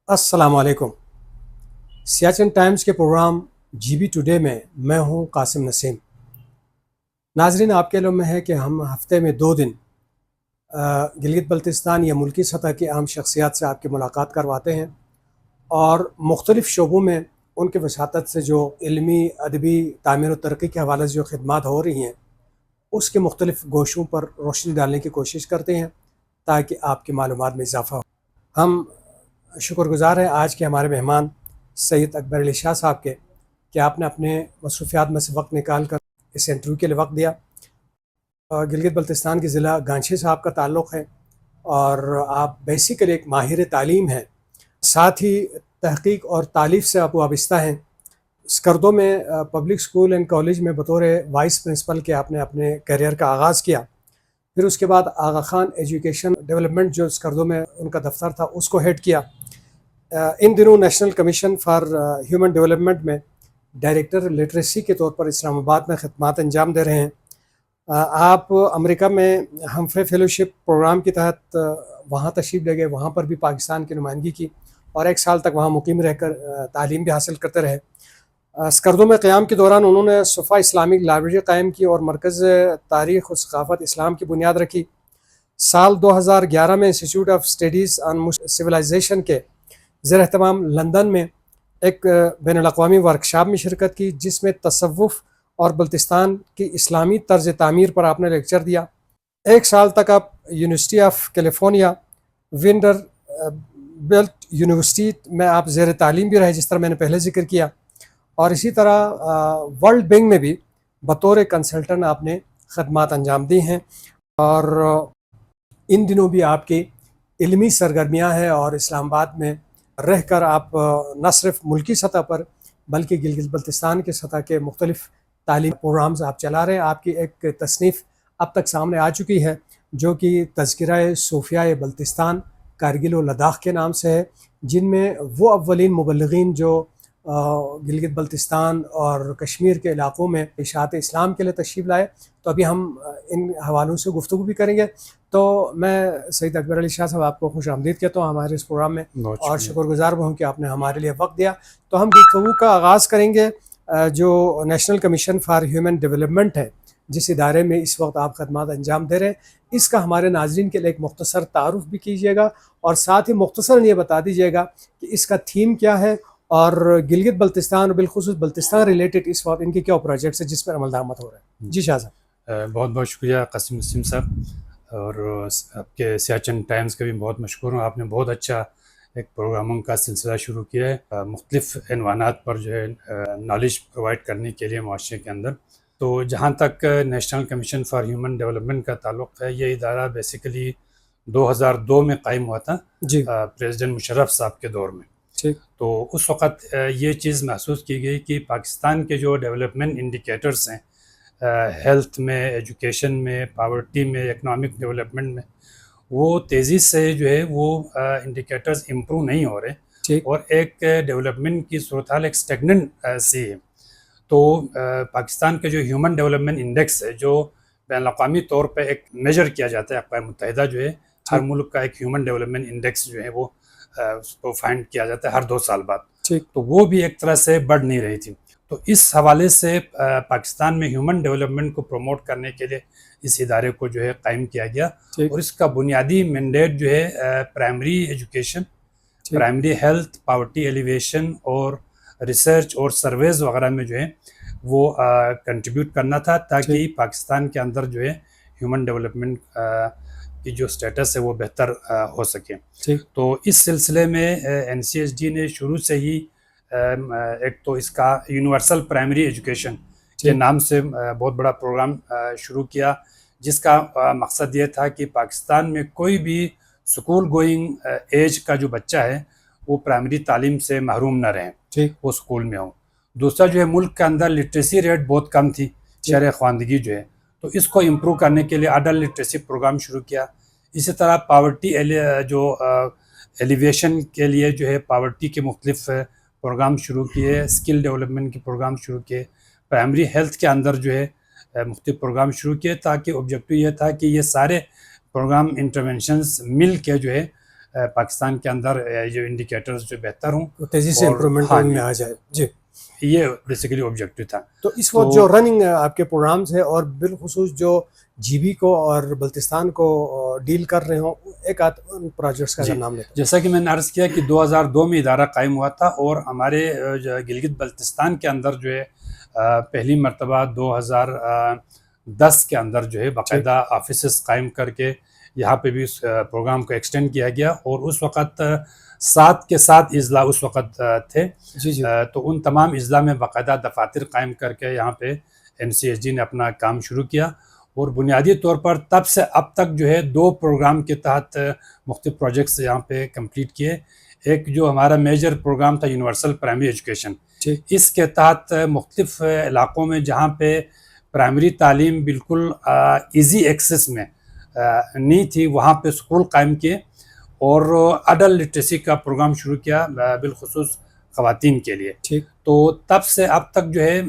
السلام علیکم۔ سیاچن ٹائمز کے پروگرام جی بی ٹوڈے میں میں ہوں قاسم نسیم۔ ناظرین، آپ کے علم میں ہے کہ ہم ہفتے میں 2 دن گلگت بلتستان یا ملکی سطح کی اہم شخصیات سے آپ کی ملاقات کرواتے ہیں اور مختلف شعبوں میں ان کے وساطت سے جو علمی، ادبی، تعمیر و ترقی کے حوالے سے جو خدمات ہو رہی ہیں اس کے مختلف گوشوں پر روشنی ڈالنے کی کوشش کرتے ہیں تاکہ آپ کی معلومات میں اضافہ ہو۔ ہم شکر گزار ہیں آج کے ہمارے مہمان سید اکبر علی شاہ صاحب کے کہ آپ نے اپنے مصروفیات میں سے وقت نکال کر اس انٹرویو کے لیے وقت دیا۔ گلگت بلتستان کے ضلع گانچھی صاحب کا تعلق ہے اور آپ بیسیکلی ایک ماہر تعلیم ہیں، ساتھ ہی تحقیق اور تالیف سے آپ وابستہ ہیں۔ اسکردو میں پبلک اسکول اینڈ کالج میں بطور وائس پرنسپل کے آپ نے اپنے کیریئر کا آغاز کیا، پھر اس کے بعد آغا خان ایجوکیشن ڈیولپمنٹ جو اسکردو میں ان کا دفتر تھا اس کو ہیڈ کیا۔ ان دنوں national commission for human development میں ڈائریکٹر لٹریسی کے طور پر اسلام آباد میں خدمات انجام دے رہے ہیں۔ آپ امریکہ میں ہمفرے فیلوشپ پروگرام کے تحت وہاں تشریف لے گئے، وہاں پر بھی پاکستان کی نمائندگی کی اور 1 سال تک وہاں مقیم رہ کر تعلیم بھی حاصل کرتے رہے۔ اسکردو میں قیام کے دوران انہوں نے صفا اسلامک لائبریری قائم کی اور مرکز تاریخ و ثقافت اسلام کی بنیاد رکھی۔ سال 2011 میں institute of studies on civilization کے زیر اہتمام لندن میں ایک بین الاقوامی ورکشاپ میں شرکت کی جس میں تصوف اور بلتستان کی اسلامی طرز تعمیر پر آپ نے لیکچر دیا۔ 1 سال تک آپ university of California wonder belt university میں آپ زیر تعلیم بھی رہے، جس طرح میں نے پہلے ذکر کیا، اور اسی طرح ورلڈ بینک میں بھی بطور کنسلٹنٹ آپ نے خدمات انجام دی ہیں، اور ان دنوں بھی آپ کی علمی سرگرمیاں ہیں اور اسلام آباد میں رہ کر آپ نہ صرف ملکی سطح پر بلکہ گلگت بلتستان کے سطح کے مختلف تعلیم پروگرامز آپ چلا رہے ہیں۔ آپ کی ایک تصنیف اب تک سامنے آ چکی ہے جو کہ تذکرہ صوفیاء بلتستان کارگل و لداخ کے نام سے ہے، جن میں وہ اولین مبلغین جو گلگت بلتستان اور کشمیر کے علاقوں میں اشاعت اسلام کے لیے تشریف لائے، تو ابھی ہم ان حوالوں سے گفتگو بھی کریں گے۔ تو میں سید اکبر علی شاہ صاحب آپ کو خوش آمدید کہتا ہوں ہمارے اس پروگرام میں، اور شکر گزار ہوں کہ آپ نے ہمارے لیے وقت دیا۔ تو ہم گفتگو کا آغاز کریں گے جو national commission for human development ہے، جس ادارے میں اس وقت آپ خدمات انجام دے رہے ہیں، اس کا ہمارے ناظرین کے لیے ایک مختصر تعارف بھی کیجیے گا اور ساتھ ہی مختصراً یہ بتا دیجیے گا کہ اس کا تھیم کیا ہے اور گلگت بلتستان اور بالخصوص بلتستان ریلیٹڈ اس وقت ان کے کیا پروجیکٹس ہیں جس پر عمل درآمد ہو رہا ہے۔ جی شاہ صاحب۔ بہت بہت شکریہ قاسم نسیم صاحب، اور آپ کے سیاچن ٹائمز کا بھی بہت مشکور ہوں۔ آپ نے بہت اچھا ایک پروگراموں کا سلسلہ شروع کیا ہے مختلف عنوانات پر جو ہے نالج پرووائڈ کرنے کے لیے معاشرے کے اندر۔ تو جہاں تک national commission for human development کا تعلق ہے، یہ ادارہ بیسیکلی 2002 میں قائم ہوا تھا، جی، پریزیڈنٹ مشرف صاحب کے دور میں۔ ٹھیک۔ تو اس وقت یہ چیز محسوس کی گئی کہ پاکستان کے جو ڈیولپمنٹ انڈیکیٹرز ہیں، ہیلتھ میں، ایجوکیشن میں، پاورٹی میں، اکنامک ڈیولپمنٹ میں، وہ تیزی سے جو ہے وہ انڈیکیٹرز امپروو نہیں ہو رہے، ٹھیک۔ اور ایک ڈیولپمنٹ کی صورتحال ایک اسٹیگننٹ سی ہے۔ تو پاکستان کے جو ہیومن ڈیولپمنٹ انڈیکس ہے، جو بین الاقوامی طور پہ ایک میجر کیا جاتا ہے، اقوام متحدہ جو ہے ہر ملک کا ایک ہیومن ڈیولپمنٹ انڈیکس جو ہے وہ اس کو فائنڈ کیا جاتا ہے ہر 2 سال بعد، ٹھیک۔ تو وہ بھی ایک طرح سے بڑھ نہیں رہی تھی۔ تو اس حوالے سے پاکستان میں ہیومن ڈیولپمنٹ کو پروموٹ کرنے کے لیے اس ادارے کو جو ہے قائم کیا گیا، اور اس کا بنیادی مینڈیٹ جو ہے primary education, primary health, poverty alleviation اور ریسرچ اور سرویز وغیرہ میں جو ہے وہ کنٹریبیوٹ کرنا تھا، تاکہ پاکستان کے اندر جو ہے ہیومن ڈیولپمنٹ کی جو سٹیٹس ہے وہ بہتر ہو سکے۔ تو اس سلسلے میں این سی ایس ڈی نے شروع سے ہی ایک تو اس کا یونیورسل پرائمری ایجوکیشن کے نام سے بہت بڑا پروگرام شروع کیا، جس کا مقصد یہ تھا کہ پاکستان میں کوئی بھی سکول گوئنگ ایج کا جو بچہ ہے وہ پرائمری تعلیم سے محروم نہ رہیں، وہ سکول میں ہوں۔ دوسرا جو ہے ملک کے اندر لٹریسی ریٹ بہت کم تھی، شرح خواندگی جو ہے، تو اس کو امپروو کرنے کے لیے اڈلٹ لٹریسی پروگرام شروع کیا۔ اسی طرح پاورٹی جو ایلیویشن کے لیے جو ہے پاورٹی کے مختلف پروگرام شروع کیے، اسکل ڈیولپمنٹ کے پروگرام شروع کیے، پرائمری ہیلتھ کے اندر جو ہے مختلف پروگرام شروع کیے، تاکہ آبجیکٹو یہ تھا کہ یہ سارے پروگرام انٹرونشنز مل کے جو ہے پاکستان کے اندر جو انڈیکیٹرز جو بہتر ہوں تیزی سے امپرومنٹ ہاں میں آ جائے. جی یہ بیسیکلی آبجیکٹو تھا. تو اس وقت جو رننگ آپ کے پروگرامز ہیں اور بالخصوص جو جی بی کو اور بلتستان کو ڈیل کر رہے ہوں ایک آدھ ان پروجیکٹس کا نام لیتے ہیں. جیسا کہ میں نے عرض کیا کہ 2002 میں ادارہ قائم ہوا تھا اور ہمارے گلگت بلتستان کے اندر جو ہے پہلی مرتبہ 2010 کے اندر جو ہے باقاعدہ آفیسز قائم کر کے یہاں پہ بھی اس پروگرام کو ایکسٹینڈ کیا گیا اور اس وقت 7 کے 7 اضلاع اس وقت تھے. تو ان تمام اضلاع میں باقاعدہ دفاتر قائم کر کے یہاں پہ NCSG نے اپنا کام شروع کیا اور بنیادی طور پر تب سے اب تک جو ہے 2 پروگرام کے تحت مختلف پروجیکٹس یہاں پہ کمپلیٹ کیے. ایک جو ہمارا میجر پروگرام تھا یونیورسل پرائمری ایجوکیشن، اس کے تحت مختلف علاقوں میں جہاں پہ پرائمری تعلیم بالکل ایزی ایکسیس میں نہیں تھی وہاں پہ اسکول قائم کیے اور اڈلٹ لٹریسی کا پروگرام شروع کیا بالخصوص خواتین کے لیے. تو تب سے اب تک جو ہے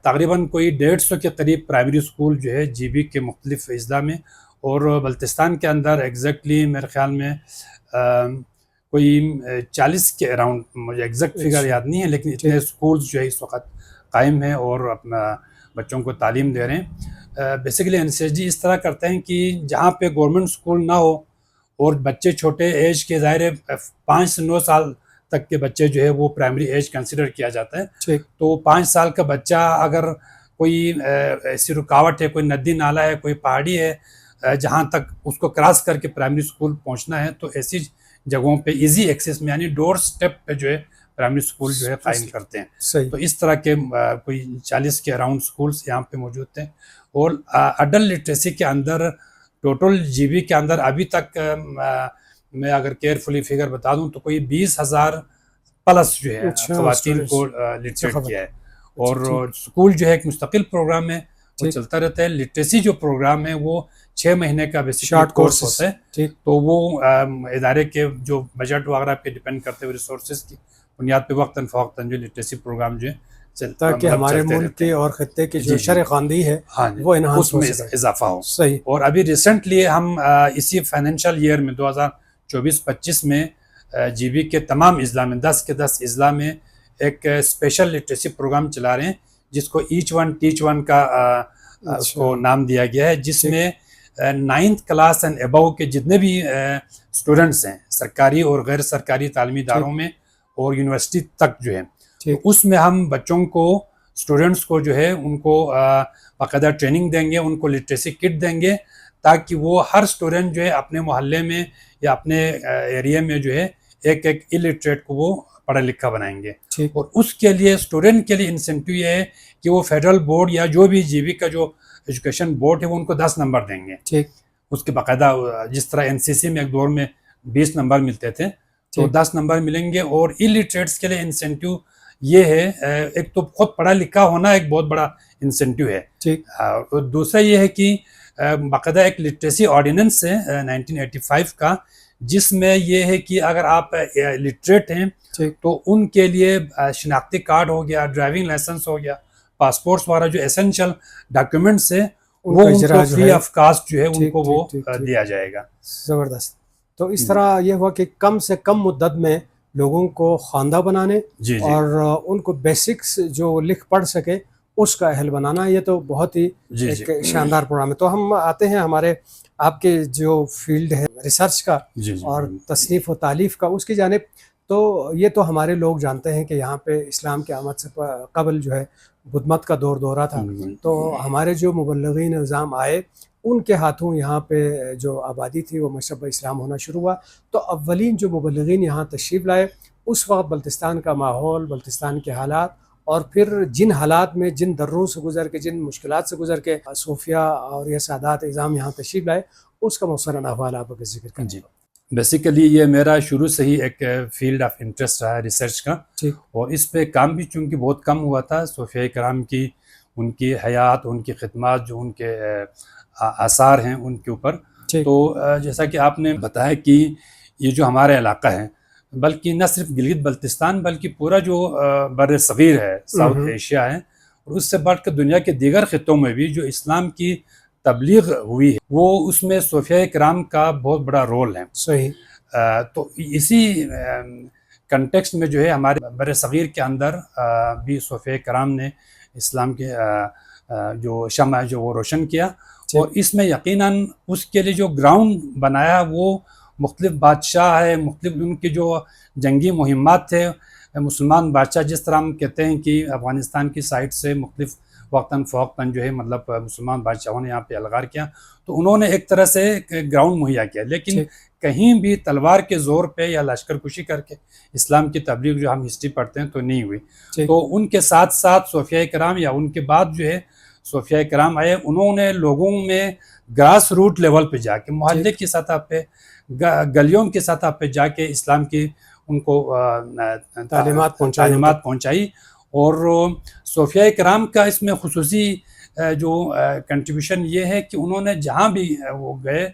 تقریباً کوئی 150 کے قریب پرائمری اسکول جو ہے جی بی کے مختلف اضلاع میں اور بلتستان کے اندر ایگزیکٹلی میرے خیال میں کوئی 40 کے اراؤنڈ، مجھے ایگزیکٹ فگر یاد نہیں ہے لیکن اتنے اسکولز جو ہے اس وقت قائم ہیں اور اپنا بچوں کو تعلیم دے رہے ہیں. بیسیکلی NCSG اس طرح کرتے ہیں کہ جہاں پہ گورنمنٹ اسکول نہ ہو اور بچے چھوٹے ایج کے ظاہر 5 سے 9 سال تک کے بچے جو ہے وہ پرائمری ایج کنسیڈر کیا جاتا ہے. تو 5 سال کا بچہ اگر کوئی ایسی رکاوٹ ہے، کوئی ندی نالا ہے، کوئی پہاڑی ہے جہاں تک اس کو کراس کر کے پرائمری اسکول پہنچنا ہے تو ایسی جگہوں پہ ایزی ایکسیس میں یعنی ڈور سٹیپ پہ جو ہے پرائمری اسکول جو ہے قائم کرتے ہیں. تو اس طرح کے کوئی 40 کے اراؤنڈ اسکولس یہاں پہ موجود تھے. اور اڈلٹ لٹریسی کے اندر ٹوٹل جی بی کے اندر ابھی تک میں اگر کیئرفلی فگر بتا دوں تو کوئی 20,000 پلس جو ہے خواتین کو لٹریٹ کیا ہے. اور اسکول جو ہے ایک مستقل پروگرام ہے وہ چلتا رہتا ہے. لٹریسی جو پروگرام ہے وہ 6 مہینے کا بیسک شارٹ کورس ہوتا ہے. تو وہ ادارے کے جو بجٹ وغیرہ پہ ڈپینڈ کرتے ہوئے ریسورسز کی بنیاد پہ وقتاً فوقتاً جو لٹریسی پروگرام جو ہے تاکہ ہمارے ملک کے اور خطے کی جو شرح خواندی ہے وہ انہانس میں اضافہ ہو. اور ابھی ریسنٹلی ہم اسی فائنینشیل ایئر میں 2024-25 میں جی بی کے تمام اضلاع میں 10 کے 10 اضلاع میں ایک اسپیشل لٹریسی پروگرام چلا رہے ہیں جس کو ایچ ون ٹیچ ون کا اس کو نام دیا گیا ہے، جس میں 9th کلاس اینڈ ابو کے جتنے بھی اسٹوڈنٹس ہیں سرکاری اور غیر سرکاری تعلیمی اداروں میں اور یونیورسٹی تک جو ہے اس میں ہم بچوں کو اسٹوڈنٹس کو جو ہے ان کو باقاعدہ ٹریننگ دیں گے، ان کو لٹریسی کٹ دیں گے تاکہ وہ ہر اسٹوڈنٹ جو ہے اپنے محلے میں یا اپنے ایریا میں جو ہے ایک الٹریٹ کو وہ پڑھا لکھا بنائیں گے. اور اس کے لیے اسٹوڈنٹ کے لیے انسینٹیو یہ ہے کہ وہ فیڈرل بورڈ یا جو بھی جی بی کا جو ایجوکیشن بورڈ ہے وہ ان کو 10 نمبر دیں گے. اس کے باقاعدہ جس طرح NCC میں ایک دور میں 20 نمبر ملتے تھے تو 10 نمبر ملیں گے. اور الٹریٹس کے لیے انسینٹیو یہ ہے، ایک تو خود پڑھا لکھا ہونا ایک بہت بڑا انسینٹیو ہے. اور دوسرا یہ ہے کہ باقاعدہ ایک لٹریسی آرڈیننس ہے 1985 کا جس میں یہ ہے کہ اگر آپ لٹریٹ ہیں تو ان کے لیے شناختی کارڈ ہو گیا، ڈرائیونگ لائسنس ہو گیا، پاسپورٹس وغیرہ جو اسینشل ڈاکیومنٹس ہیں وہ ان کو فری آف کاسٹ جو ہے ان کو وہ دیا جائے گا. زبردست. تو اس طرح یہ ہوا کہ کم سے کم مدت میں لوگوں کو خواندہ بنانے اور ان کو بیسکس جو لکھ پڑھ سکے اس کا اہل بنانا، یہ تو بہت ہی ایک شاندار پروگرام ہے. تو ہم آتے ہیں ہمارے آپ کے جو فیلڈ ہے ریسرچ کا اور تصنیف و تالیف کا اس کی جانب. تو یہ تو ہمارے لوگ جانتے ہیں کہ یہاں پہ اسلام کی آمد سے قبل جو ہے بدھ مت کا دورہ تھا. تو ہمارے جو مبلغین نظام آئے ان کے ہاتھوں یہاں پہ جو آبادی تھی وہ مشرب اسلام ہونا شروع ہوا. تو اولین جو مبلغین یہاں تشریف لائے اس وقت بلتستان کا ماحول، بلتستان کے حالات اور پھر جن حالات میں جن دروں سے گزر کے جن مشکلات سے گزر کے صوفیہ اور یہ سادات اعظام یہاں تشریف لائے اس کا مؤثر احوال آپ کا ذکر کریں. بیسیکلی یہ میرا شروع سے ہی ایک فیلڈ آف انٹرسٹ رہا ہے ریسرچ کا. اور اس پہ کام بھی چونکہ بہت کم ہوا تھا. صوفیہ کرام کی ان کی حیات، ان کی خدمات، جو ان کے آثار ہیں ان کے اوپر. تو جیسا کہ آپ نے بتایا کہ یہ جو ہمارا علاقہ ہے بلکہ نہ صرف گلگت بلتستان بلکہ پورا جو بر صغیر ہے، ساؤتھ ایشیا ہے، اور اس سے بڑھ کر دنیا کے دیگر خطوں میں بھی جو اسلام کی تبلیغ ہوئی ہے وہ اس میں صوفیہ کرام کا بہت بڑا رول ہے. تو اسی کنٹیکسٹ میں جو ہے ہمارے بر صغیر کے اندر بھی صوفیہ کرام نے اسلام کے جو شمع جو وہ روشن کیا، اور اس میں یقیناً اس کے لیے جو گراؤنڈ بنایا وہ مختلف بادشاہ ہے، مختلف ان کے جو جنگی مہمات تھے، مسلمان بادشاہ جس طرح ہم کہتے ہیں کہ افغانستان کی سائڈ سے مختلف وقتاً فوقتاً جو ہے مطلب مسلمان بادشاہوں نے یہاں پہ الغار کیا، تو انہوں نے ایک طرح سے گراؤنڈ مہیا کیا، لیکن کہیں بھی تلوار کے زور پہ یا لشکر کشی کر کے اسلام کی تبلیغ جو ہم ہسٹری پڑھتے ہیں تو نہیں ہوئی۔ تو ان کے ساتھ ساتھ صوفیہ کرام یا ان کے بعد جو ہے صوفیہ کرام آئے، انہوں نے لوگوں میں گراس روٹ لیول پہ جا کے، محلے کی سطح پہ، گلیوں کی سطح پہ جا کے اسلام کی ان کو تعلیمات پہنچائی۔ اور صوفیہ کرام کا اس میں خصوصی جو کنٹریبیوشن یہ ہے کہ انہوں نے جہاں بھی وہ گئے،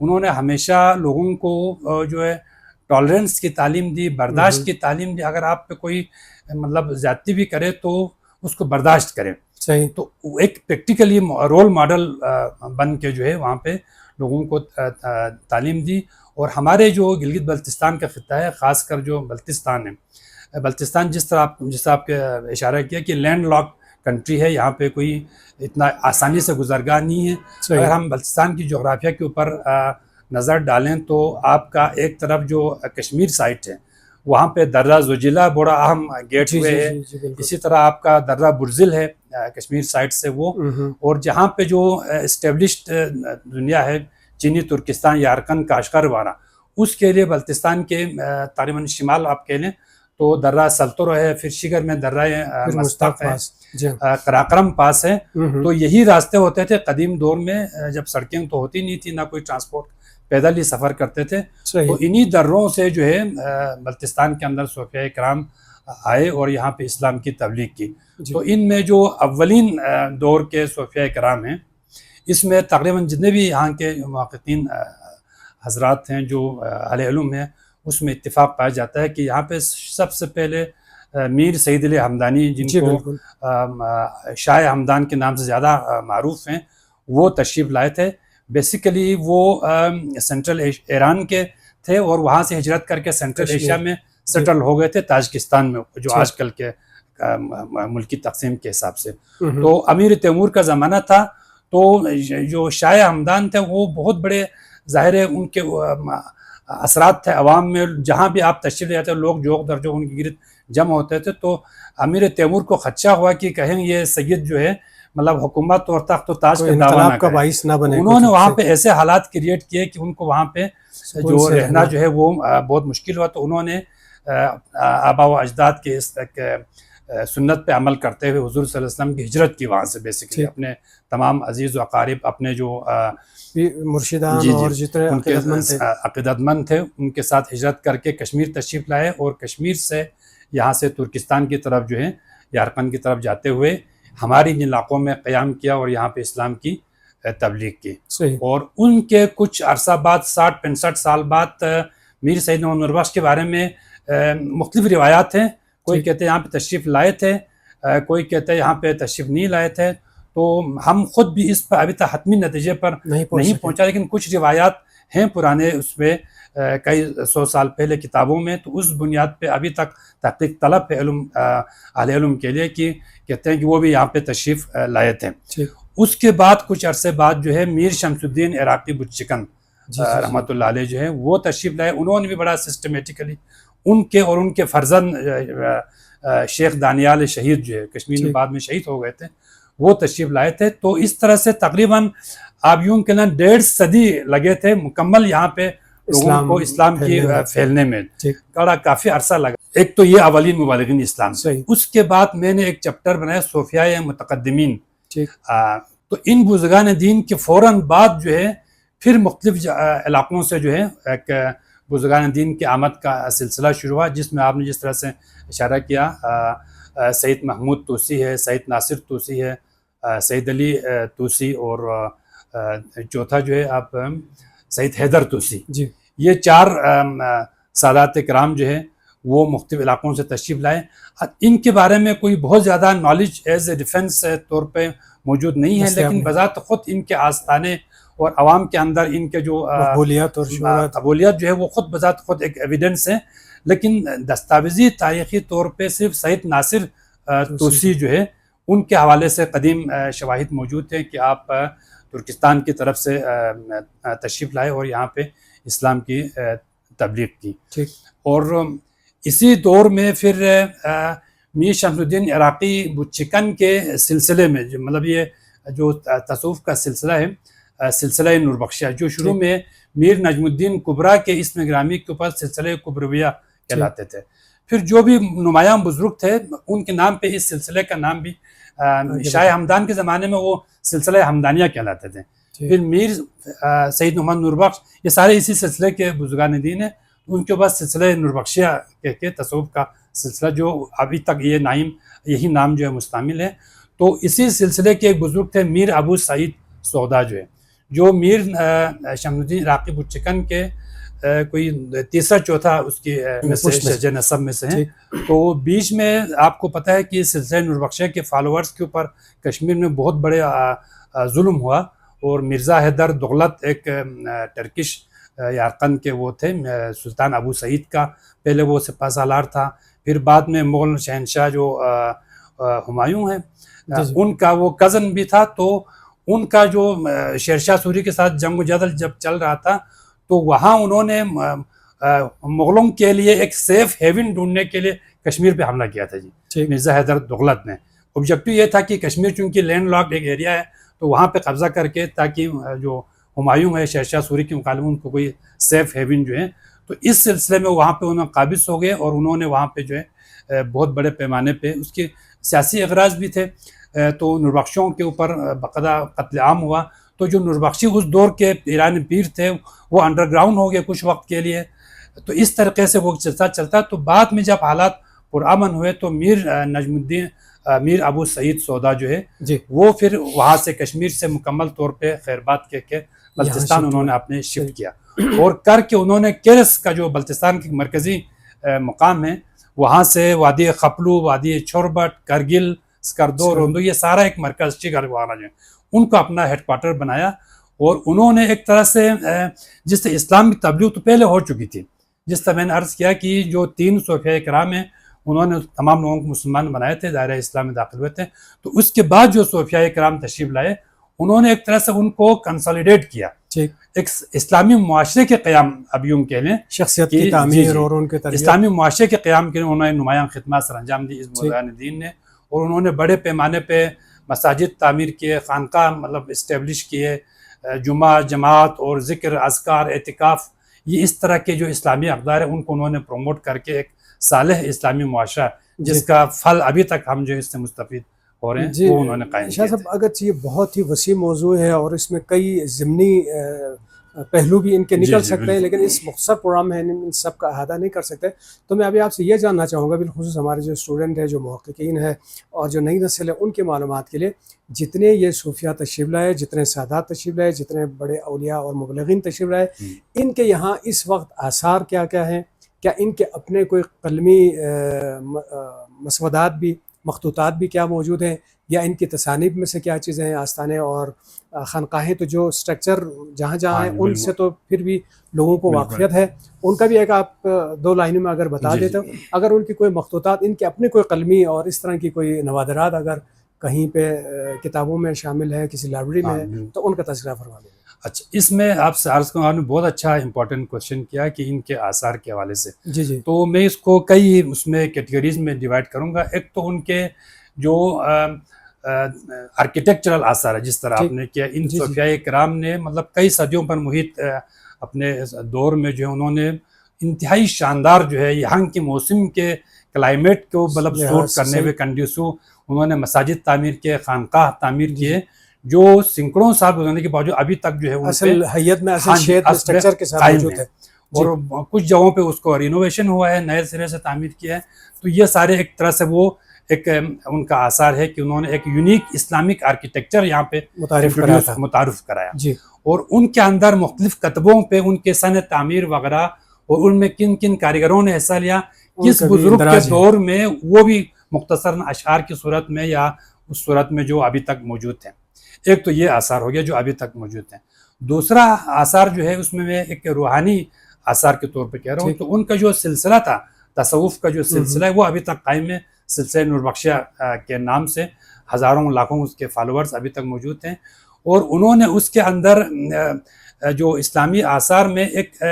انہوں نے ہمیشہ لوگوں کو جو ہے ٹالرنس کی تعلیم دی، برداشت کی تعلیم دی۔ اگر آپ پہ کوئی مطلب زیادتی بھی کرے تو اس کو برداشت کریں، صحیح۔ تو ایک پریکٹیکلی رول ماڈل بن کے جو ہے وہاں پہ لوگوں کو تعلیم دی۔ اور ہمارے جو گلگت بلتستان کا خطہ ہے، خاص کر جو بلتستان ہے، بلتستان جس طرح آپ کے اشارہ کیا کہ لینڈ لاک کنٹری ہے، یہاں پہ کوئی اتنا آسانی سے گزرگاہ نہیں ہے۔ اگر ہم بلتستان کی جغرافیہ کے اوپر نظر ڈالیں تو آپ کا ایک طرف جو کشمیر سائٹ ہے وہاں پہ درہ زوجیلہ بڑا اہم گیٹ وے ہے، اسی طرح آپ کا درہ برزل ہے کشمیر سائٹ سے وہ، اور جہاں پہ جو اسٹیبلشڈ دنیا ہے چینی ترکستان، یارکن، کاشغر وغیرہ، اس کے لیے بلتستان کے تقریباً شمال آپ کہہ لیں تو درہ سلطرو ہے، پھر شگر میں درہ مستق ہے، قراقرم پاس ہے۔ تو یہی راستے ہوتے تھے قدیم دور میں، جب سڑکیں تو ہوتی نہیں تھی، نہ کوئی ٹرانسپورٹ، پیدل ہی سفر کرتے تھے۔ تو انہی دروں سے جو ہے بلتستان کے اندر صوفیہ کرام آئے اور یہاں پہ اسلام کی تبلیغ کی۔ تو ان میں جو اولین دور کے صوفیہ کرام ہیں، اس میں تقریباً جتنے بھی یہاں کے محققین حضرات ہیں جو اہل علم ہیں، اس میں اتفاق پایا جاتا ہے کہ یہاں پہ سب سے پہلے میر سعید علی ہمدانی، جن کو شاہ ہمدان کے نام سے زیادہ معروف ہیں، وہ تشریف لائے تھے۔ بیسیکلی وہ سینٹرل ایران کے تھے اور وہاں سے ہجرت کر کے سینٹرل ایشیا میں سیٹل ہو گئے تھے، تاجکستان میں، جو آج کل کے ملکی تقسیم کے حساب سے۔ تو امیر تیمور کا زمانہ تھا، تو جو شاہ ہمدان تھے وہ بہت بڑے، ظاہر ہے ان کے اثرات تھے عوام میں، جہاں بھی آپ تشریف لے جاتے لوگ جوق در جو ان کے گرد جمع ہوتے تھے۔ تو امیر تیمور کو خدشہ ہوا کہ کہیں یہ سید جو ہے مطلب حکومت اور تخت و تاج کے دعویٰ نہ کرے۔ انہوں نے وہاں پہ ایسے حالات کریٹ کیے کہ ان کو وہاں پہ جو رہنا جو ہے وہ بہت مشکل ہوا۔ تو انہوں نے آبا و اجداد کے اس سنت پہ عمل کرتے ہوئے حضور صلی اللہ علیہ وسلم کی ہجرت کی وہاں سے، بیسیکلی اپنے تمام عزیز و اقارب، اپنے جو مرشدان اور جتنے عقیدت مند تھے ان کے ساتھ ہجرت کر کے کشمیر تشریف لائے، اور کشمیر سے یہاں سے ترکستان کی طرف جو ہے، یارقن کی طرف جاتے ہوئے ہماری ان علاقوں میں قیام کیا اور یہاں پہ اسلام کی تبلیغ کی۔ اور ان کے کچھ عرصہ بعد، 60-65 سال بعد، میر سعید نور بخش کے بارے میں مختلف روایات ہیں۔ کوئی کہتے ہیں یہاں پہ تشریف لائے تھے، کوئی کہتے ہیں یہاں پہ تشریف نہیں لائے تھے۔ تو ہم خود بھی اس پر ابھی تک حتمی نتیجے پر نہیں پہنچا، لیکن کچھ روایات ہیں پرانے اس میں کئی 100 سال پہلے کتابوں میں، تو اس بنیاد پہ ابھی تک تحقیق طلب ہے اہل علم کے لیے کہ کہتے ہیں کہ وہ بھی یہاں پہ تشریف لائے تھے۔ اس کے بعد کچھ عرصے بعد جو ہے میر شمس الدین عراقی بچکن رحمۃ اللہ علیہ جو ہے وہ تشریف لائے۔ انہوں نے بھی بڑا سسٹمیٹیکلی ان کے اور ان کے فرزند شیخ دانیال شہید جو ہے کشمیر میں بعد میں شہید ہو گئے تھے، وہ تشریف لائے تھے۔ تو اس طرح سے تقریباً آپ یوں کہنا 1.5 صدی لگے تھے مکمل یہاں پہ لوگوں کو اسلام کی پھیلنے میں، کافی عرصہ لگا۔ ایک تو یہ اولین مبلغین اسلام۔ اس کے بعد میں نے ایک چیپٹر بنایا صوفیاء متقدمین۔ تو ان بزرگان دین کے فوراً بعد جو ہے پھر مختلف علاقوں سے جو ہے ایک بزرگان دین کی آمد کا سلسلہ شروع ہوا، جس میں آپ نے جس طرح سے اشارہ کیا، سید محمود طوسی ہے، سید ناصر طوسی ہے، سید علی طوسی، اور چوتھا جو ہے آپ سید حیدر طوسی۔ یہ 4 سادات کرام جو ہے وہ مختلف علاقوں سے تشریف لائے۔ ان کے بارے میں کوئی بہت زیادہ نالج ایز اے ڈیفنس طور پہ موجود نہیں ہے، لیکن بذات خود ان کے آستانے اور عوام کے اندر ان کے جو مقبولیت اور شہرت قبولیت جو ہے وہ خود بذات خود ایک ایویڈنس ہے. لیکن دستاویزی تاریخی طور پہ صرف سید ناصر طوسی جو ہے ان کے حوالے سے قدیم شواہد موجود ہیں کہ آپ ترکستان کی طرف سے تشریف لائے اور یہاں پہ اسلام کی تبلیغ کی. اور اسی دور میں پھر میر شمس الدین عراقی بچکن کے سلسلے میں مطلب یہ جو تصوف کا سلسلہ ہے سلسلہ نوربخشیہ جو شروع میں میر نجم الدین کبریٰ کے اسم گرامی کے اوپر سلسلہ کبرویہ کہلاتے تھے. پھر جو بھی نمایاں بزرگ تھے ان کے نام پہ اس سلسلے کا نام بھی شاہ ہمدان کے زمانے میں وہ سلسلہ ہمدانیہ کہلاتے تھے. پھر میر سید محمد نوربخش یہ سارے اسی سلسلے کے بزرگان دین ہیں. ان کے بعد سلسلہ نوربخشیہ کہہ کے تصوف کا سلسلہ جو ابھی تک یہی نام جو ہے مستعمل ہے. تو اسی سلسلے کے ایک بزرگ تھے میر ابو سعید سودا جو میر شمس الدین عراقی بچکن کے کوئی تیسرا چوتھا اس کی شجر نسب میں سے ہیں. تو بیچ میں آپ کو پتہ ہے کہ سلسلہ نوربخشیہ کے فالوورز کے اوپر کشمیر میں بہت بڑے ظلم ہوا اور مرزا حیدر دغلت ایک ٹرکش یارقند کے وہ تھے سلطان ابو سعید کا پہلے وہ سپہ سالار تھا. پھر بعد میں مغل شہنشاہ جو ہمایوں ہیں ان کا وہ کزن بھی تھا. تو ان کا جو شیرشاہ سوری کے ساتھ جنگ و جدل جب چل رہا تھا تو وہاں انہوں نے مغلوں کے لیے ایک سیف ہیون ڈھونڈنے کے لیے کشمیر پہ حملہ کیا تھا جی مرزا حیدر دغلت نے. آبجیکٹو یہ تھا کہ کشمیر چونکہ لینڈ لاکڈ ایک ایریا ہے تو وہاں پہ قبضہ کر کے تاکہ جو ہمایوں ہے شیرشاہ سوری کے مقابلے میں ان کو کوئی سیف ہیون جو ہے. تو اس سلسلے میں وہاں پہ انہوں قابض ہو گئے اور انہوں نے وہاں پہ جو ہے بہت بڑے پیمانے پہ اس کے سیاسی اغراض بھی تھے. تو نوربخشیوں کے اوپر باقاعدہ قتل عام ہوا. تو جو نوربخشی اس دور کے ایرانی پیر تھے وہ انڈر گراؤنڈ ہو گئے کچھ وقت کے لیے. تو اس طریقے سے وہ چلتا. تو بعد میں جب حالات پرامن ہوئے تو میر ابو سعید سودا جو ہے وہ پھر وہاں سے کشمیر سے مکمل طور پہ خیربات کے بلتستان انہوں نے اپنے شفٹ کیا اور کر کے انہوں نے کیرس کا جو بلتستان کی مرکزی مقام ہے وہاں سے وادی خپلو وادی چھوربٹ کرگل سکردو روندو یہ سارا ایک مرکز وہاں جو ان کو اپنا ہیڈ کوارٹر بنایا. اور انہوں نے ایک طرح سے جس سے اسلام کی تبلیغ تو پہلے ہو چکی تھی جس طرح میں نے عرض کیا کہ جو 3 صوفیاء کرام ہیں انہوں نے تمام لوگوں کو مسلمان بنائے تھے دائرہ اسلام میں داخل ہوئے تھے. تو اس کے بعد جو صوفیاء کرام تشریف لائے انہوں نے ایک طرح سے ان کو کنسالیڈیٹ کیا ایک اسلامی معاشرے کے قیام اب یوں کہہ لیں شخصیت کی تعمیر اور ان کے تربیت اسلامی معاشرے کے قیام کے لیے انہوں نے نمایاں خدمات سر انجام دی اس بزرگان دین نے. اور انہوں نے بڑے پیمانے پہ مساجد تعمیر کیے خانقاہ مطلب اسٹیبلش کیے جمعہ جماعت اور ذکر اذکار اعتکاف یہ اس طرح کے جو اسلامی اقدار ہیں ان کو انہوں نے پروموٹ کر کے ایک صالح اسلامی معاشرہ جس کا پھل ابھی تک ہم جو اس سے مستفید ہو رہے ہیں وہ انہوں نے قائم کیا. شاہ صاحب اگرچہ یہ بہت ہی وسیع موضوع ہے اور اس میں کئی ضمنی پہلو بھی ان کے نکل سکتے ہیں لیکن اس مختصر پروگرام میں ان سب کا احاطہ نہیں کر سکتے. تو میں ابھی آپ سے یہ جاننا چاہوں گا بالخصوص ہمارے جو اسٹوڈنٹ ہیں جو محققین ہیں اور جو نئی نسل ہے ان کے معلومات کے لیے جتنے یہ صوفیاء تشریف لائے جتنے سادات تشریف لائے جتنے بڑے اولیاء اور مبلغین تشریف لائے ان کے یہاں اس وقت آثار کیا کیا ہیں کیا ان کے اپنے کوئی قلمی مسودات بھی مخطوطات بھی کیا موجود ہیں یا ان کی تصانیف میں سے کیا چیزیں ہیں آستانے اور خانقاہیں تو جو سٹرکچر جہاں جہاں ہیں ان سے تو پھر بھی لوگوں کو واقفیت ہے ان کا بھی ایک آپ 2 لائنوں میں اگر بتا دیتے ہو اگر ان کی کوئی مخطوطات ان کے اپنے کوئی قلمی اور اس طرح کی کوئی نوادرات اگر کہیں پہ کتابوں میں شامل ہے کسی لائبریری میں ہے تو ان کا تذکرہ فرما دیں. اچھا اس میں آپ سے عرض کروں آپ نے بہت اچھا امپورٹنٹ کوشچن کیا کہ ان کے آثار کے حوالے سے جی تو میں اس کو کئی اس میں کیٹیگریز میں ڈیوائڈ کروں گا. ایک تو ان کے جو آرکیٹیکچرل آثار ہے جس طرح آپ نے کیا ان صوفیاء کرام نے مطلب کئی صدیوں پر محیط اپنے دور میں جو ہے انہوں نے انتہائی شاندار جو ہے یہاں کے موسم کے کلائمیٹ کو مطلب سوٹ کرنے میں کنڈیوسو انہوں نے مساجد تعمیر کیے خانقاہ تعمیر کیے جو سینکڑوں سال گزرنے کے باوجود ابھی تک جو ہے اصل حیت میں اصل شیپ اسٹرکچر کے ساتھ موجود ہے اور کچھ جگہوں پہ اس کو رینوویشن ہوا ہے نئے سرے سے تعمیر کیا ہے. تو یہ سارے ایک طرح سے وہ ایک ان کا آثار ہے کہ انہوں نے ایک یونیک اسلامک آرکیٹیکچر یہاں پہ متعارف کرایا اور ان کے اندر مختلف کتبوں پہ ان کے سن تعمیر وغیرہ اور ان میں کن کن کاریگروں نے حصہ لیا کس بزرگ کے دور میں وہ بھی مختصر اشعار کی صورت میں یا اس صورت میں جو ابھی تک موجود ہیں. ایک تو یہ آثار ہو گیا جو ابھی تک موجود ہیں. دوسرا آثار جو ہے اس میں ایک روحانی آثار کے طور پہ کہہ رہا ہوں، تو ان کا جو سلسلہ تھا، تصوف کا جو سلسلہ ہے وہ ابھی تک قائم ہے، سلسلہ نور بخشیہ کے نام سے ہزاروں لاکھوں اس کے فالوورز ابھی تک موجود ہیں، اور انہوں نے اس کے اندر جو اسلامی آثار میں ایک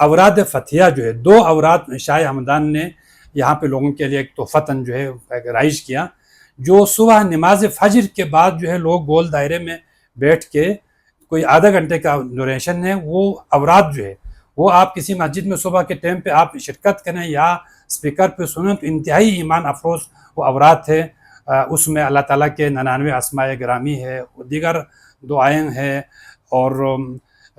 اوراد فتحیہ جو ہے 2 اوراد شاہ ہمدان نے یہاں پہ لوگوں کے لیے ایک تحفتاً جو ہے رائج کیا، جو صبح نماز فجر کے بعد جو ہے لوگ گول دائرے میں بیٹھ کے کوئی آدھا گھنٹے کا ڈوریشن ہے، وہ اوراد جو ہے وہ آپ کسی مسجد میں صبح کے ٹائم پہ آپ شرکت کریں یا اسپیکر پہ سنیں تو انتہائی ایمان افروز وہ اوراد تھے۔ اس میں اللہ تعالیٰ کے 99 اسماء گرامی ہے، دیگر دعائیں ہیں، اور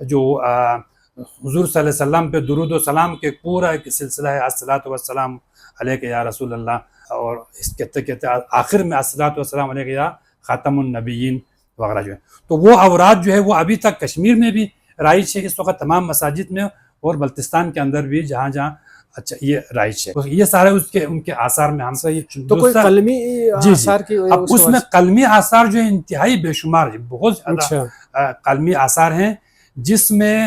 جو حضور صلی اللہ علیہ وسلم پہ درود و سلام کے پورا ایک سلسلہ ہے، الصلاۃ والسلام علیک یا رسول اللہ، اور اس کہتے کہتے آخر میں الصلاۃ والسلام علیک یا خاتم النبیین وغیرہ جو ہے۔ تو وہ اوراد جو ہے وہ ابھی تک کشمیر میں بھی رائج ہے اس وقت، تمام مساجد میں، اور بلتستان کے اندر بھی جہاں جہاں اچھا یہ رائج ہے۔ یہ سارے ان کے آثار میں ہم تو کوئی قلمی آثار کی اب اس میں قلمی آثار جو ہے انتہائی بے شمار ہے، بہت زیادہ قلمی آثار ہیں، جس میں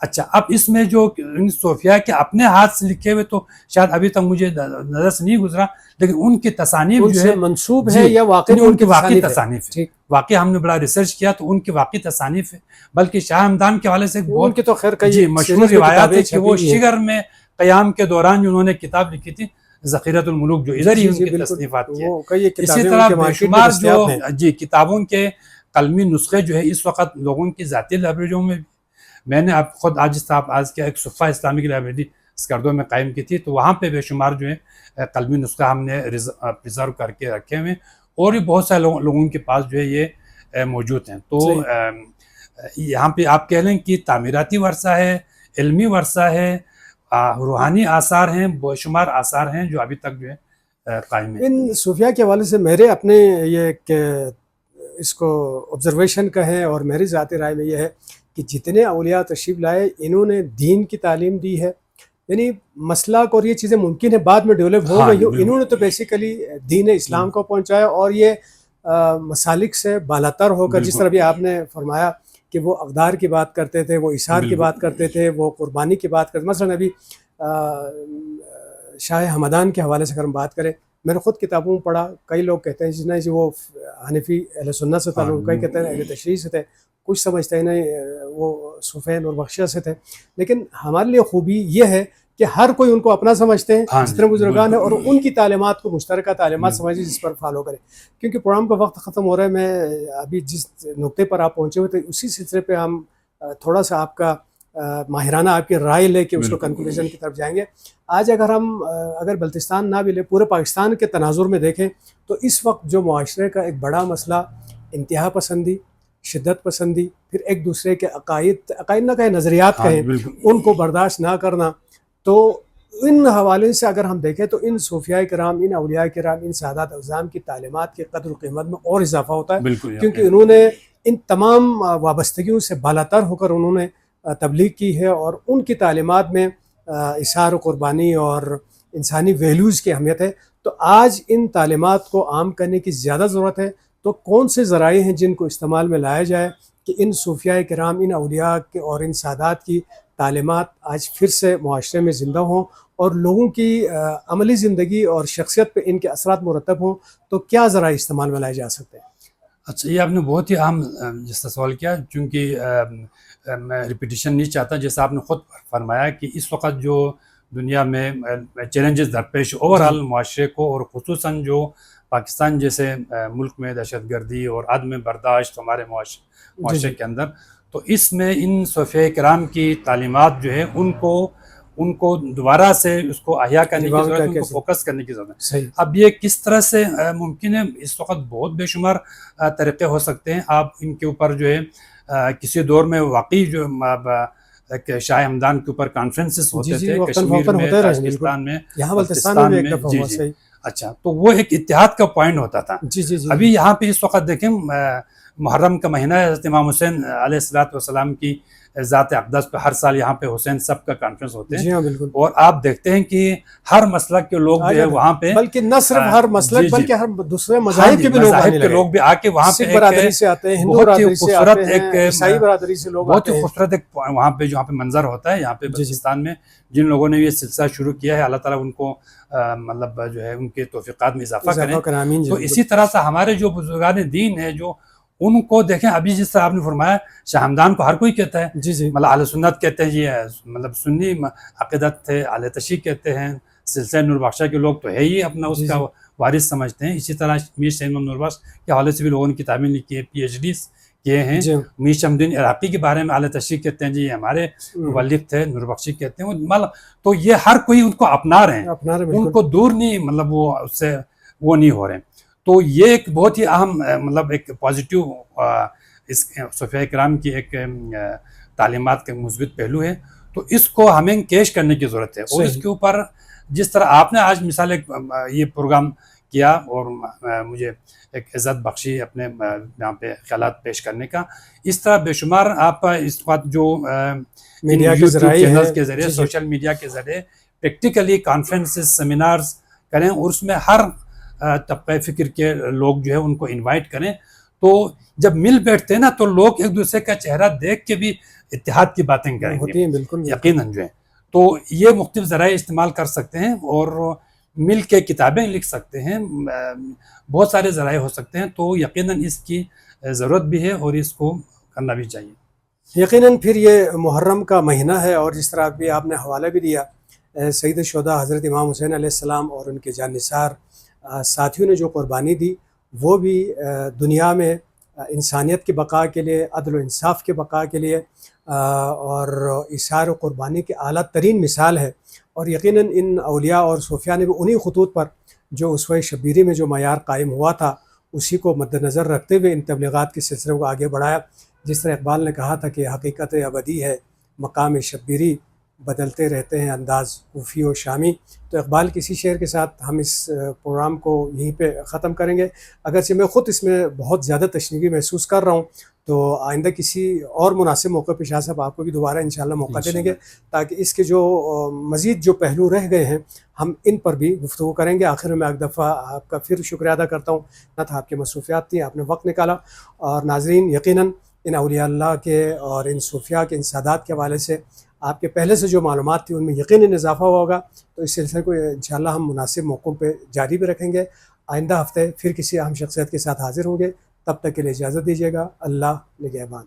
اچھا اب اس میں جو صوفیہ کے اپنے ہاتھ سے لکھے ہوئے تو شاید ابھی تک مجھے نظر سے نہیں گزرا، لیکن ان کی تصانیف جو ہے منسوب ہے یا واقعی ان کی واقعی تصانیف ہے، واقعی ہم نے بڑا ریسرچ کیا تو ان کی واقعی تصانیف ہے، بلکہ شاہ ہمدان کے حوالے سے بہت تو خیر کئی مشہور روایات ہے کہ وہ شگر میں قیام کے دوران جو انہوں نے کتاب لکھی تھی ذخیرۃ الملوک، جو ادھر ہی ان کی تصنیفات کی ہے۔ اسی طرح بے شمار جو کتابوں کے قلمی نسخے جو ہے اس وقت لوگوں کی ذاتی لائبریریوں میں، میں نے اب خود آج کیا ایک صفحہ اسلامی کی لائبریری اسکردو میں قائم کی تھی، تو وہاں پہ بے شمار جو ہے قلمی نسخہ ہم نے پریزرو کر کے رکھے ہوئے، اور بھی بہت سارے لوگوں کے پاس جو ہے یہ موجود ہیں۔ تو یہاں پہ آپ کہہ لیں کہ تعمیراتی ورثہ ہے، علمی ورثہ ہے، روحانی آثار ہیں، بے شمار آثار ہیں جو ابھی تک جو ہے قائم ہیں۔ ان صوفیہ کے حوالے سے میرے اپنے یہ کہ اس کو آبزرویشن کا ہے، اور میری ذاتی رائے میں یہ ہے کہ جتنے اولیاء تشریف لائے انہوں نے دین کی تعلیم دی ہے، یعنی مسلک اور یہ چیزیں ممکن ہے بعد میں ڈیولپ ہو گئی، انہوں نے تو بیسیکلی دین اسلام کو پہنچایا، اور یہ مسالک سے بالاتر ہو کر، جس طرح بھی آپ نے فرمایا کہ وہ اقدار کی بات کرتے تھے، وہ ایثار کی بات کرتے تھے، وہ قربانی کی بات کرتے، مثلا ابھی شاہ ہمدان کے حوالے سے اگر ہم بات کریں، میں نے خود کتابوں میں پڑھا، کئی لوگ کہتے ہیں جس نے وہ حنفی اہل سنت سے تعلق، کئی کہتے ہیں اہل تشریع سے تھے، کچھ سمجھتے ہیں نہیں وہ صوفیہ نور بخشیہ سے تھے، لیکن ہمارے لیے خوبی یہ ہے کہ ہر کوئی ان کو اپنا سمجھتے ہیں، جس طرح بزرگان ہیں، اور ان کی تعلیمات کو مشترکہ تعلیمات سمجھیں جس پر فالو کریں۔ کیونکہ پروگرام کا وقت ختم ہو رہا ہے، میں ابھی جس نقطے پر آپ پہنچے ہوئے تھے اسی سلسلے پہ ہم تھوڑا سا آپ کا ماہرانہ آپ کی رائے لے کے اس کو کنکلوژن کی طرف جائیں گے۔ آج اگر بلتستان نہ بھی لے، پورے پاکستان کے تناظر میں دیکھیں تو اس وقت جو معاشرے کا ایک بڑا مسئلہ انتہا پسندی، شدت پسندی، پھر ایک دوسرے کے عقائد نہ کہیں نظریات کہیں، ان کو برداشت نہ کرنا، تو ان حوالے سے اگر ہم دیکھیں تو ان صوفیاء کرام، ان اولیاء کرام، ان سادات اعظام کی تعلیمات کی قدر و قیمت میں اور اضافہ ہوتا ہے، کیونکہ انہوں نے ان تمام وابستگیوں سے بالاتر ہو کر انہوں نے تبلیغ کی ہے، اور ان کی تعلیمات میں اثار و قربانی اور انسانی ویلیوز کی اہمیت ہے۔ تو آج ان تعلیمات کو عام کرنے کی زیادہ ضرورت ہے، تو کون سے ذرائع ہیں جن کو استعمال میں لایا جائے کہ ان صوفیاء کرام، ان اولیاء کے اور ان سادات کی تعلیمات آج پھر سے معاشرے میں زندہ ہوں، اور لوگوں کی عملی زندگی اور شخصیت پہ ان کے اثرات مرتب ہوں، تو کیا ذرائع استعمال میں لائے جا سکتے ہیں؟ اچھا، یہ آپ نے بہت ہی اہم جس کا سوال کیا، چونکہ میں ریپیٹیشن نہیں چاہتا، جیسا آپ نے خود فرمایا کہ اس وقت جو دنیا میں چیلنجز درپیش اوورآل معاشرے کو، اور خصوصاً جو پاکستان جیسے ملک میں دہشت گردی اور عدم برداشت ہمارے معاشرے کے اندر، تو اس میں ان صوفیاء کرام کی تعلیمات جو ہے ان کو دوبارہ سے اس کو احیاء کرنے کی ضرورت ہے، ان کو فوکس کرنے کی ضرورت ہے۔ اب یہ کس طرح سے ممکن ہے؟ اس وقت بہت بے شمار طریقے ہو سکتے ہیں، آپ ان کے اوپر جو ہے کسی دور میں واقعی جو شاہ ہمدان کے اوپر کانفرنسز ہوتے تھے کشمیر میں، پاکستان میں، بلتستان میں، جی۔ اچھا، تو وہ ایک اتحاد کا پوائنٹ ہوتا تھا۔ ابھی یہاں پہ اس وقت دیکھیں محرم کا مہینہ ہے، حضرت امام حسین علیہ الصلوۃ والسلام کی ذات اقدس پہ ہر سال یہاں پہ حسین سب کا کانفرنس ہوتے ہیں. جی ہاں بالکل. اور آپ دیکھتے ہیں کہ ہر مسلک کے لوگ جو ہے وہاں پہ، بلکہ نہ صرف ہر مسلک بلکہ ہر دوسرے ہاں مذاہب جی، کے بھی لوگ آنے مذاہب کے لگے. لوگ بھی آ کے وہاں پہ سکھ برادری سے آتے ہیں، ہندو بہت ہی برادری سے خوبصورت آتے ہیں، عیسائی برادری سے لوگ بہت آتے ہی ہیں. خوبصورت ایک وہاں پہ جو منظر ہوتا ہے یہاں پہ بلوچستان میں. جن لوگوں نے یہ سلسلہ شروع کیا ہے اللہ تعالیٰ ان کو مطلب جو ہے ان کے توفیقات میں اضافہ کریں. آمین جی. تو اسی طرح سے ہمارے جو بزرگان دین ہیں جو ان کو دیکھیں، ابھی جس طرح آپ نے فرمایا شاہ ہمدان کو ہر کوئی کہتا ہے، جی جی مطلب اہل سنت کہتے ہیں، یہ مطلب سنی عقیدت تھے، اہل تشیع کہتے ہیں، سلسلہ نور بخشہ کے لوگ تو ہے ہی اپنا اس کا وارث سمجھتے ہیں. اسی طرح میر شاہ امام نور بخش کے حوالے سے بھی لوگوں نے کتابیں لکھی ہیں، پی ایچ ڈیز کیے ہیں. میر شمس الدین عراقی کے بارے میں اہل تشیع کہتے ہیں جی یہ ہمارے مبلغ تھے، نور بخشی کہتے ہیں. مطلب تو یہ ہر کوئی ان کو اپنا رہے ہیں، ان کو دور نہیں، مطلب وہ اس سے وہ نہیں ہو رہے ہیں. تو یہ ایک بہت ہی اہم مطلب ایک پازیٹیو اس صوفیاء کرام کی ایک تعلیمات کا مثبت پہلو ہے. تو اس کو ہمیں کیش کرنے کی ضرورت ہے. اور اس کے اوپر جس طرح آپ نے آج مثال یہ پروگرام کیا اور مجھے ایک عزت بخشی اپنے یہاں پہ خیالات پیش کرنے کا، اس طرح بے شمار آپ اس وقت جو میڈیا کے ذریعے سوشل میڈیا کے ذریعے پریکٹیکلی کانفرنسز سیمینارز کریں اور اس میں ہر طبقہ فکر کے لوگ جو ہے ان کو انوائٹ کریں. تو جب مل بیٹھتے ہیں نا تو لوگ ایک دوسرے کا چہرہ دیکھ کے بھی اتحاد کی باتیں کریں گے یقیناً جو ہے. تو یہ مختلف ذرائع استعمال کر سکتے ہیں اور مل کے کتابیں لکھ سکتے ہیں، بہت سارے ذرائع ہو سکتے ہیں. تو یقیناً اس کی ضرورت بھی ہے اور اس کو کرنا بھی چاہیے. یقیناً پھر یہ محرم کا مہینہ ہے اور جس طرح بھی آپ نے حوالہ بھی دیا سید الشہداء حضرت امام حسین علیہ السلام اور ان کے جانثار ساتھیوں نے جو قربانی دی، وہ بھی دنیا میں انسانیت کی بقا کے لیے، عدل و انصاف کے بقا کے لیے اور اثار و قربانی کی اعلیٰ ترین مثال ہے. اور یقیناً ان اولیاء اور صوفیاء نے بھی انہی خطوط پر جو اسوہ شبیری میں جو معیار قائم ہوا تھا اسی کو مد نظر رکھتے ہوئے ان تبلیغات کے سلسلے کو آگے بڑھایا. جس طرح اقبال نے کہا تھا کہ حقیقت ابدی ہے مقام شبیری، بدلتے رہتے ہیں انداز کوفی و شامی. تو اقبال کسی شعر کے ساتھ ہم اس پروگرام کو یہیں پہ ختم کریں گے. اگرچہ میں خود اس میں بہت زیادہ تشنیعی محسوس کر رہا ہوں، تو آئندہ کسی اور مناسب موقع پہ شاہ صاحب آپ کو بھی دوبارہ انشاءاللہ موقع دیں گے تاکہ اس کے جو مزید جو پہلو رہ گئے ہیں ہم ان پر بھی گفتگو کریں گے. آخر میں ایک دفعہ آپ کا پھر شکریہ ادا کرتا ہوں، نہ تھا آپ کے مصروفیات تھیں، آپ نے وقت نکالا. اور ناظرین یقیناً ان اولیاء اللہ کے اور ان صوفیاء کے ان سادات کے حوالے سے آپ کے پہلے سے جو معلومات تھی ان میں یقیناً اضافہ ہوگا. تو اس سلسلے کو انشاءاللہ ہم مناسب موقعوں پہ جاری بھی رکھیں گے. آئندہ ہفتے پھر کسی اہم شخصیت کے ساتھ حاضر ہوں گے. تب تک کے لیے اجازت دیجیے گا. اللہ نگہبان.